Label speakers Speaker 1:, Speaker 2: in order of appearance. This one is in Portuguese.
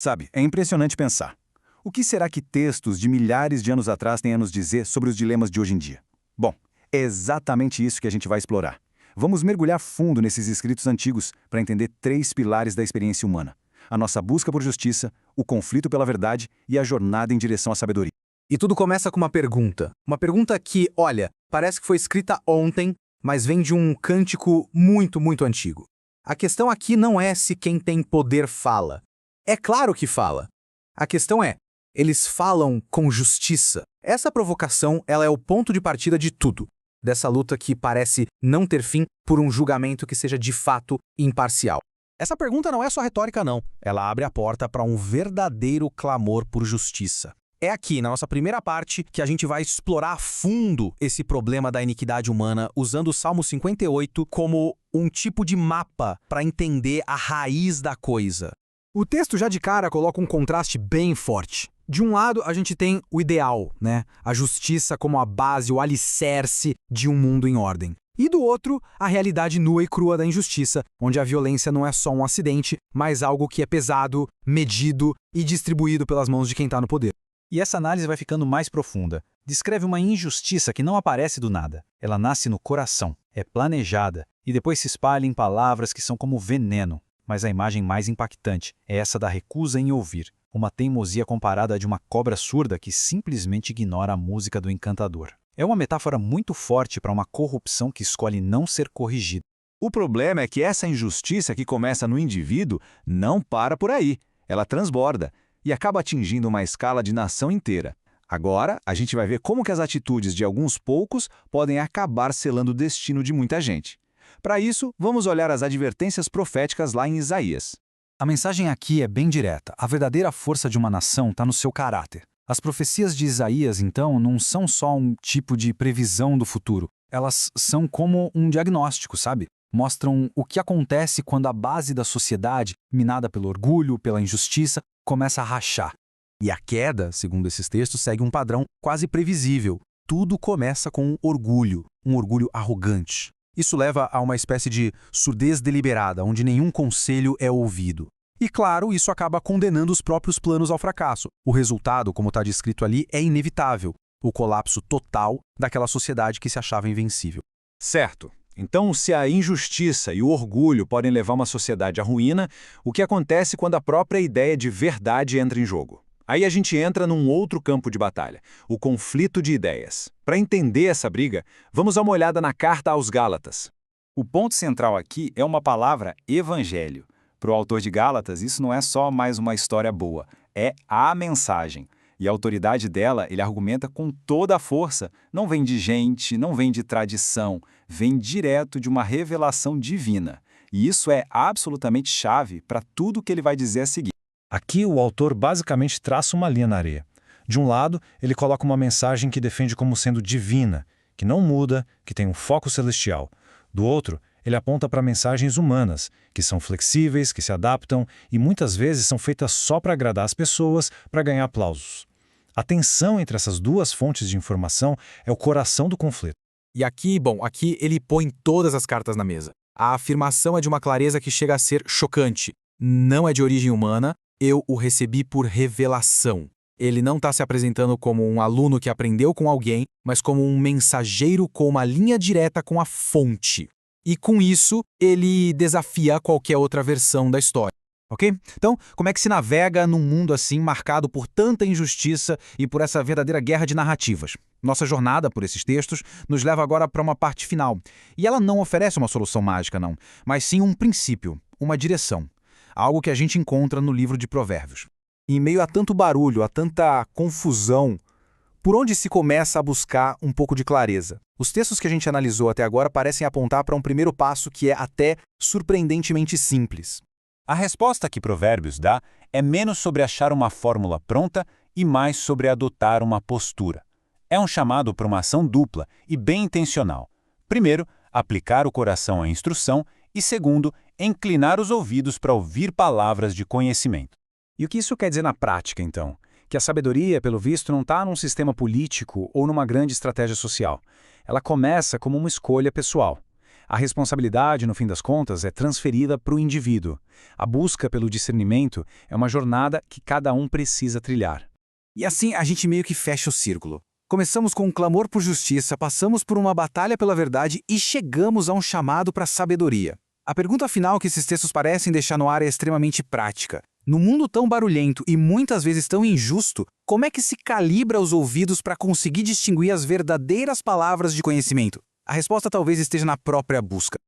Speaker 1: Sabe, é impressionante pensar. O que será que textos de milhares de anos atrás têm a nos dizer sobre os dilemas de hoje em dia? Bom, é exatamente isso que a gente vai explorar. Vamos mergulhar fundo nesses escritos antigos para entender três pilares da experiência humana: a nossa busca por justiça, o conflito pela verdade e a jornada em direção à sabedoria.
Speaker 2: E tudo começa com uma pergunta. Uma pergunta que, olha, parece que foi escrita ontem, mas vem de um cântico muito, muito antigo. A questão aqui não é se quem tem poder fala. É claro que fala. A questão é, eles falam com justiça. Essa provocação, ela é o ponto de partida de tudo. Dessa luta que parece não ter fim por um julgamento que seja de fato imparcial.
Speaker 3: Essa pergunta não é só retórica, não. Ela abre a porta para um verdadeiro clamor por justiça. É aqui, na nossa primeira parte, que a gente vai explorar a fundo esse problema da iniquidade humana, usando o Salmo 58 como um tipo de mapa para entender a raiz da coisa.
Speaker 2: O texto já de cara coloca um contraste bem forte. De um lado, a gente tem o ideal, né? A justiça como a base, o alicerce de um mundo em ordem. E do outro, a realidade nua e crua da injustiça, onde a violência não é só um acidente, mas algo que é pesado, medido e distribuído pelas mãos de quem está no poder.
Speaker 4: E essa análise vai ficando mais profunda. Descreve uma injustiça que não aparece do nada. Ela nasce no coração, é planejada e depois se espalha em palavras que são como veneno. Mas a imagem mais impactante é essa da recusa em ouvir, uma teimosia comparada a de uma cobra surda que simplesmente ignora a música do encantador. É uma metáfora muito forte para uma corrupção que escolhe não ser corrigida.
Speaker 1: O problema é que essa injustiça que começa no indivíduo não para por aí. Ela transborda e acaba atingindo uma escala de nação inteira. Agora, a gente vai ver como que as atitudes de alguns poucos podem acabar selando o destino de muita gente. Para isso, vamos olhar as advertências proféticas lá em Isaías.
Speaker 4: A mensagem aqui é bem direta. A verdadeira força de uma nação está no seu caráter. As profecias de Isaías, então, não são só um tipo de previsão do futuro. Elas são como um diagnóstico, sabe? Mostram o que acontece quando a base da sociedade, minada pelo orgulho, pela injustiça, começa a rachar.
Speaker 3: E a queda, segundo esses textos, segue um padrão quase previsível. Tudo começa com um orgulho arrogante. Isso leva a uma espécie de surdez deliberada, onde nenhum conselho é ouvido. E claro, isso acaba condenando os próprios planos ao fracasso. O resultado, como está descrito ali, é inevitável. O colapso total daquela sociedade que se achava invencível.
Speaker 1: Certo. Então, se a injustiça e o orgulho podem levar uma sociedade à ruína, o que acontece quando a própria ideia de verdade entra em jogo? Aí a gente entra num outro campo de batalha, o conflito de ideias. Para entender essa briga, vamos dar uma olhada na carta aos Gálatas.
Speaker 5: O ponto central aqui é uma palavra evangelho. Para o autor de Gálatas, isso não é só mais uma história boa, é a mensagem. E a autoridade dela, ele argumenta com toda a força. Não vem de gente, não vem de tradição, vem direto de uma revelação divina. E isso é absolutamente chave para tudo o que ele vai dizer a seguir.
Speaker 4: Aqui o autor basicamente traça uma linha na areia. De um lado, ele coloca uma mensagem que defende como sendo divina, que não muda, que tem um foco celestial. Do outro, ele aponta para mensagens humanas, que são flexíveis, que se adaptam e muitas vezes são feitas só para agradar as pessoas, para ganhar aplausos. A tensão entre essas duas fontes de informação é o coração do conflito.
Speaker 2: E aqui ele põe todas as cartas na mesa. A afirmação é de uma clareza que chega a ser chocante. Não é de origem humana, eu o recebi por revelação. Ele não está se apresentando como um aluno que aprendeu com alguém, mas como um mensageiro com uma linha direta com a fonte. E com isso, ele desafia qualquer outra versão da história. Ok? Então, como é que se navega num mundo assim marcado por tanta injustiça e por essa verdadeira guerra de narrativas? Nossa jornada por esses textos nos leva agora para uma parte final. E ela não oferece uma solução mágica, não, mas sim um princípio, uma direção. Algo que a gente encontra no livro de Provérbios. Em meio a tanto barulho, a tanta confusão, por onde se começa a buscar um pouco de clareza? Os textos que a gente analisou até agora parecem apontar para um primeiro passo que é até surpreendentemente simples.
Speaker 5: A resposta que Provérbios dá é menos sobre achar uma fórmula pronta e mais sobre adotar uma postura. É um chamado para uma ação dupla e bem intencional. Primeiro, aplicar o coração à instrução e, segundo, inclinar os ouvidos para ouvir palavras de conhecimento.
Speaker 3: E o que isso quer dizer na prática, então? Que a sabedoria, pelo visto, não está num sistema político ou numa grande estratégia social. Ela começa como uma escolha pessoal. A responsabilidade, no fim das contas, é transferida para o indivíduo. A busca pelo discernimento é uma jornada que cada um precisa trilhar.
Speaker 2: E assim a gente meio que fecha o círculo. Começamos com um clamor por justiça, passamos por uma batalha pela verdade e chegamos a um chamado para a sabedoria. A pergunta final que esses textos parecem deixar no ar é extremamente prática. No mundo tão barulhento e muitas vezes tão injusto, como é que se calibra os ouvidos para conseguir distinguir as verdadeiras palavras de conhecimento? A resposta talvez esteja na própria busca.